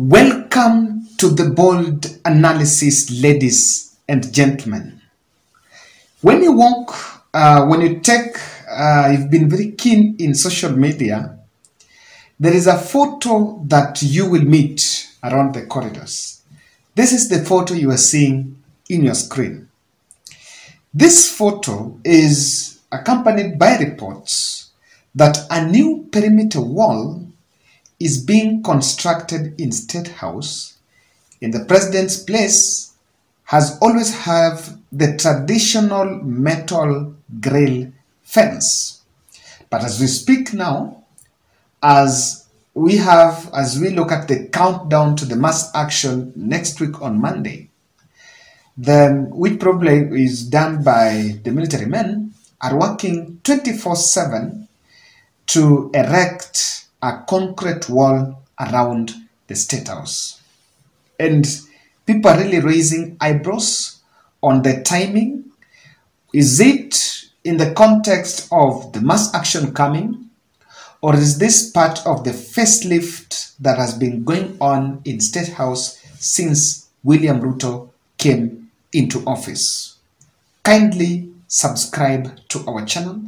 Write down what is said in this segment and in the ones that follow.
Welcome to the bold analysis, ladies and gentlemen. When you walk, you've been very keen in social media, there is a photo that you will meet around the corridors. This is the photo you are seeing in your screen. This photo is accompanied by reports that a new perimeter wall is being constructed in Statehouse, and the president's place has always have the traditional metal grill fence. But as we speak now, as we look at the countdown to the mass action next week on Monday, which probably is done by the military men, are working 24/7 to erect a concrete wall around the Statehouse. And people are really raising eyebrows on the timing. Is it in the context of the mass action coming, or is this part of the facelift that has been going on in Statehouse since William Ruto came into office? Kindly subscribe to our channel,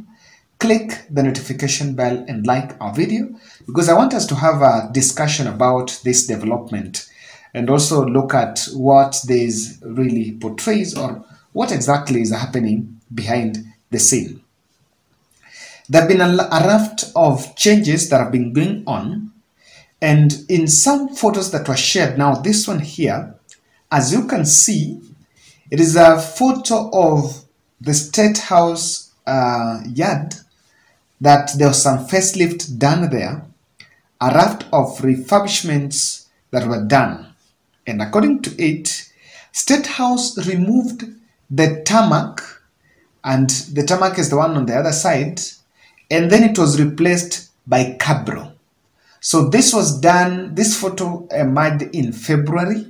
click the notification bell and like our video, because I want us to have a discussion about this development and also look at what this really portrays or what exactly is happening behind the scene. There have been a raft of changes that have been going on, and in some photos that were shared, now this one here, as you can see, it is a photo of the Statehouse yard, that there was some facelift done there, a raft of refurbishments that were done. And according to it, Statehouse removed the tarmac, and the tarmac is the one on the other side, and then it was replaced by cabro. So this was done, this photo emerged in February,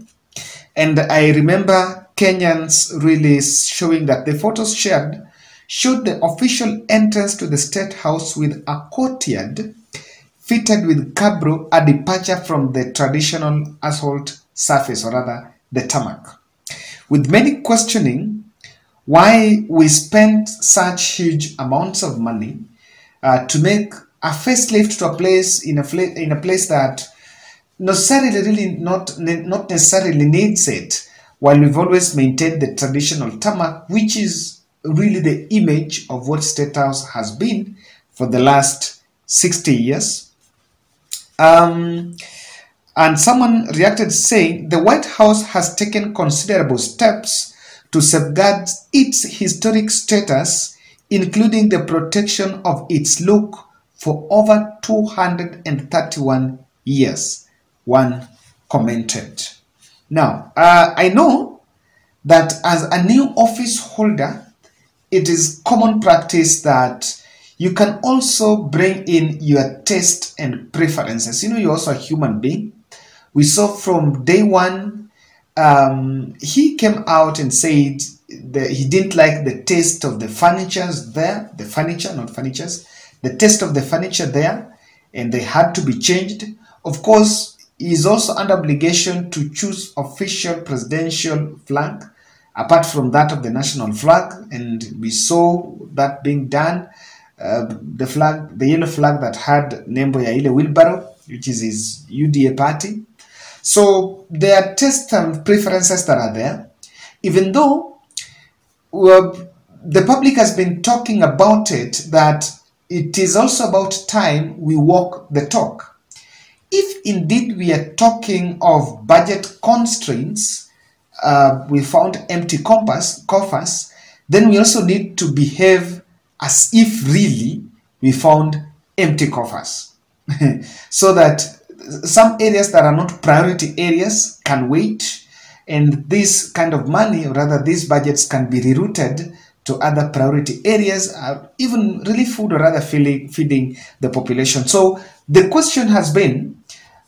and I remember Kenyans really showing that the photos shared showed the official entrance to the Statehouse with a courtyard fitted with cabro, a departure from the traditional asphalt surface, or rather the tarmac. With many questioning why we spent such huge amounts of money to make a facelift to a place in a place that not necessarily needs it, while we've always maintained the traditional tarmac, which is really the image of what Statehouse has been for the last 60 years. And someone reacted saying, the White House has taken considerable steps to safeguard its historic status, including the protection of its look for over 231 years, one commented. Now, I know that as a new office holder, it is common practice that you can also bring in your taste and preferences. You're also a human being. We saw from day one, he came out and said that he didn't like the taste of the furnitures there, the taste of the furniture there, and they had to be changed. Of course, he is also under obligation to choose official presidential flag, apart from that of the national flag, and we saw that being done. The yellow flag that had Nembo ya ile wheelbarrow, which is his UDA party. So there are tastes and preferences that are there, even though the public has been talking about it, that it is also about time we walk the talk. If indeed we are talking of budget constraints, we found empty coffers, then we also need to behave as if really we found empty coffers. So that some areas that are not priority areas can wait, and this kind of money, or rather these budgets, can be rerouted to other priority areas, even relief food, or rather feeding the population. So the question has been,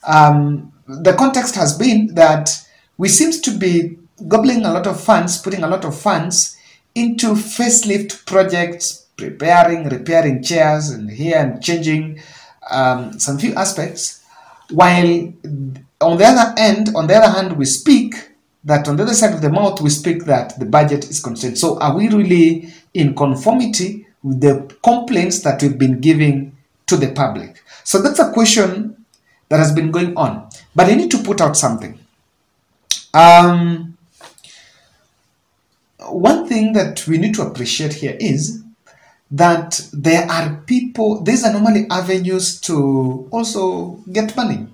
the context has been that we seems to be gobbling a lot of funds, putting a lot of funds into facelift projects, repairing chairs and here, and changing some few aspects, while on the other hand, we speak that on the other side of the mouth, we speak that the budget is constrained. So are we really in conformity with the complaints that we've been giving to the public? So that's a question that has been going on. But I need to put out something. One thing that we need to appreciate here is that there are people, these are normally avenues to also get money.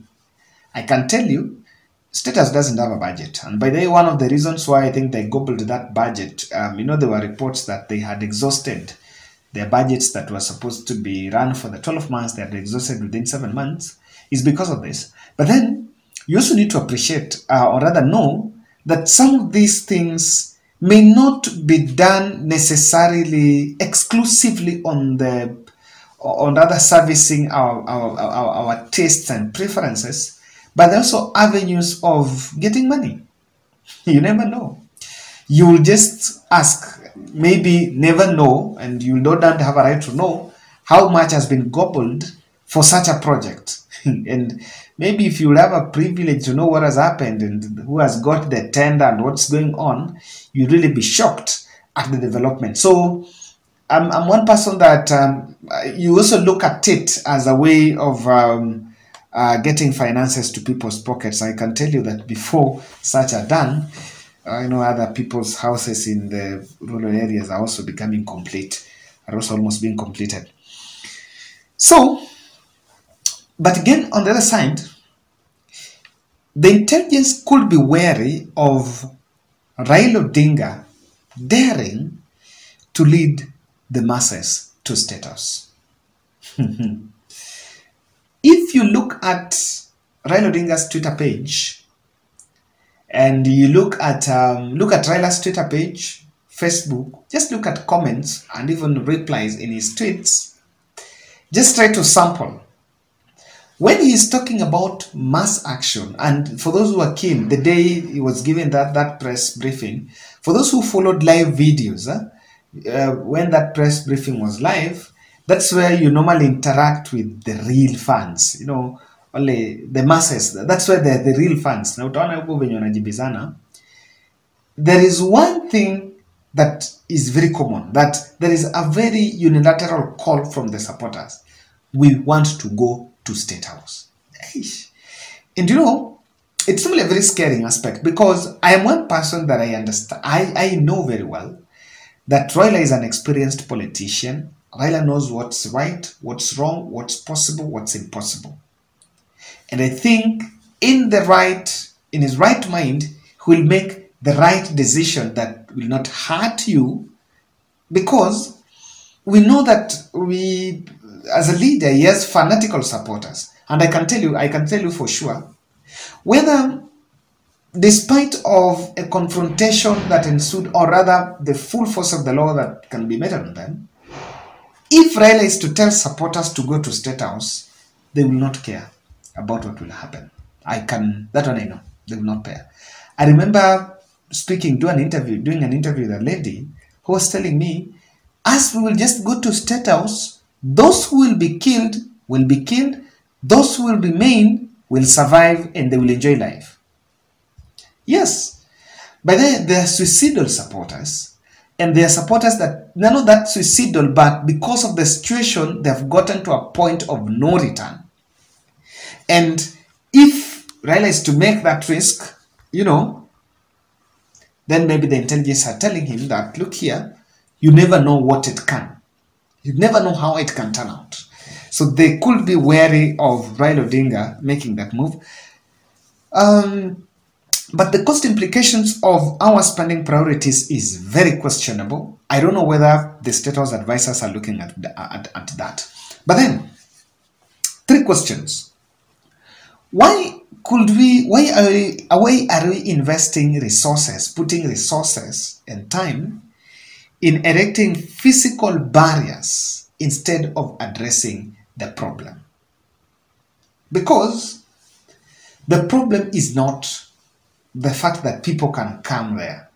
I can tell you, Statehouse doesn't have a budget. And by the way, one of the reasons why I think they gobbled that budget, there were reports that they had exhausted their budgets that were supposed to be run for the 12 months, they had exhausted within 7 months, is because of this. But then, you also need to appreciate, or rather know, that some of these things may not be done necessarily exclusively on rather servicing our tastes and preferences, but also avenues of getting money. You never know. You will just ask, maybe never know, and you no doubt have a right to know how much has been gobbled for such a project. And maybe if you have a privilege to know what has happened and who has got the tender and what's going on, you really be shocked at the development. So I'm one person that you also look at it as a way of getting finances to people's pockets. I can tell you that before such are done, other people's houses in the rural areas are also becoming complete, are also almost being completed. So, but again, on the other side, the intelligence could be wary of Raila Odinga daring to lead the masses to Statehouse. If you look at Raila Odinga's Twitter page, and you look at Raila's Twitter page, Facebook, just look at comments and even replies in his tweets, just try to sample. When he's talking about mass action, and for those who are keen, the day he was given that press briefing, for those who followed live videos, when that press briefing was live, that's where you normally interact with the real fans, only the masses. That's where the real fans. Now, there is one thing that is very common, that there is a very unilateral call from the supporters. We want to go to Statehouse. And it's really a very scary aspect, because I am one person that I understand. I know very well that Raila is an experienced politician. Raila knows what's right, what's wrong, what's possible, what's impossible. And I think in his right mind, he will make the right decision that will not hurt you, because we know that as a leader, he has fanatical supporters. And I can tell you for sure, whether despite of a confrontation that ensued, or rather the full force of the law that can be made on them, if Raila is to tell supporters to go to Statehouse, they will not care about what will happen. That one I know, they will not care. I remember doing an interview with a lady who was telling me, as we will just go to Statehouse, those who will be killed, those who will remain will survive, and they will enjoy life. Yes, but they are suicidal supporters, and they are supporters that they're not that suicidal, but because of the situation, they have gotten to a point of no return. And if Raila is to make that risk, then maybe the intelligence are telling him that, look here, you never know what it can. You never know how it can turn out. So they could be wary of Raila Odinga making that move. But the cost implications of our spending priorities is very questionable. I don't know whether the Statehouse advisors are looking at that. But then, 3 questions. Why are we investing resources, putting resources and time in erecting physical barriers instead of addressing the problem? Because the problem is not the fact that people can come there.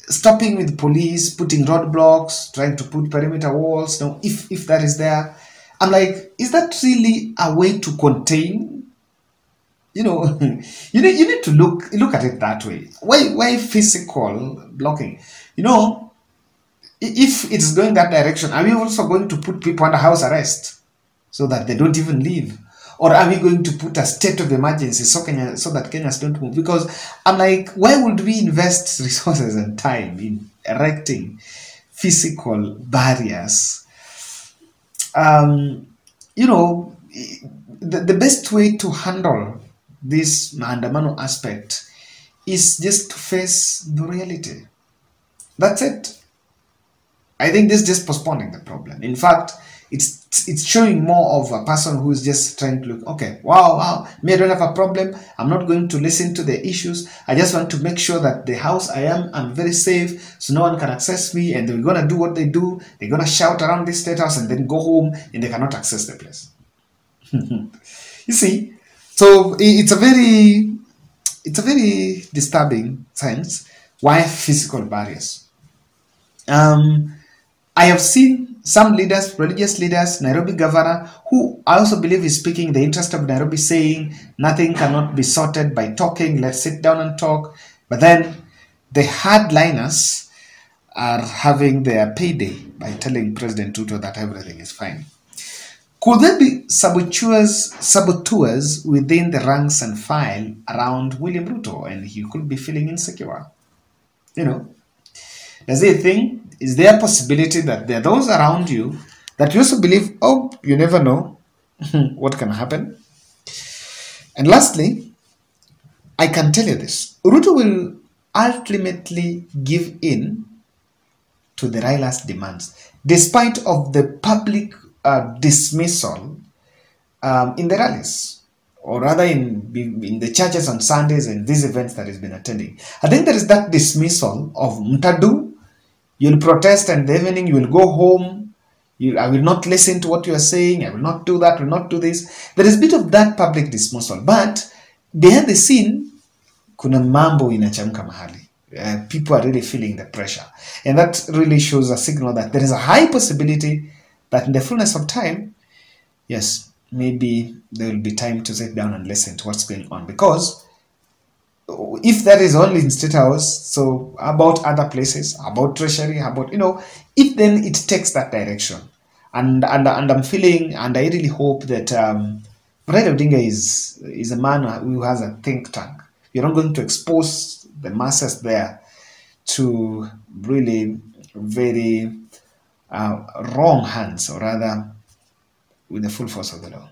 Stopping with police, putting roadblocks, trying to put perimeter walls. Now, if that is there, I'm like, is that really a way to contain You know, you need to look at it that way. Why physical blocking? You know, if it's going that direction, are we also going to put people under house arrest so that they don't even leave? Or are we going to put a state of emergency so that Kenyans don't move? Because I'm like, why would we invest resources and time in erecting physical barriers? Um, you know, the best way to handle this maandamano aspect is just to face the reality. That's it. I think this is just postponing the problem. In fact, it's showing more of a person who is just trying to look, okay, wow, me, I don't have a problem. I'm not going to listen to the issues. I just want to make sure that the house I'm very safe, so no one can access me, and they're gonna do what they do. They're gonna shout around this state house and then go home, and they cannot access the place. You see, so it's a very disturbing sense. Why physical barriers? I have seen some leaders, religious leaders, Nairobi governor, who I also believe is speaking in the interest of Nairobi, saying nothing cannot be sorted by talking, let's sit down and talk. But then the hardliners are having their payday by telling President Ruto that everything is fine. Could there be saboteurs within the ranks and file around William Ruto, and he could be feeling insecure? You know, does he think, is there a possibility that there are those around you that you also believe, oh, you never know what can happen? And lastly, I can tell you this. Ruto will ultimately give in to the Raila's demands, despite of the public dismissal in the rallies, or rather in the churches on Sundays and these events that he's been attending. I think there is that dismissal of Mtadu. You'll protest, and the evening you will go home. I will not listen to what you are saying. I will not do that. I will not do this. There is a bit of that public dismissal, but behind the scene, kuna mambo inachemka mahali. People are really feeling the pressure, and that really shows a signal that there is a high possibility that in the fullness of time, yes, maybe there will be time to sit down and listen to what's going on. Because if that is only in State House, so about other places, about Treasury, about, if then it takes that direction. And I'm feeling, and I really hope that Raila Odinga is a man who has a think tank. You're not going to expose the masses there to really very wrong hands, or rather with the full force of the law.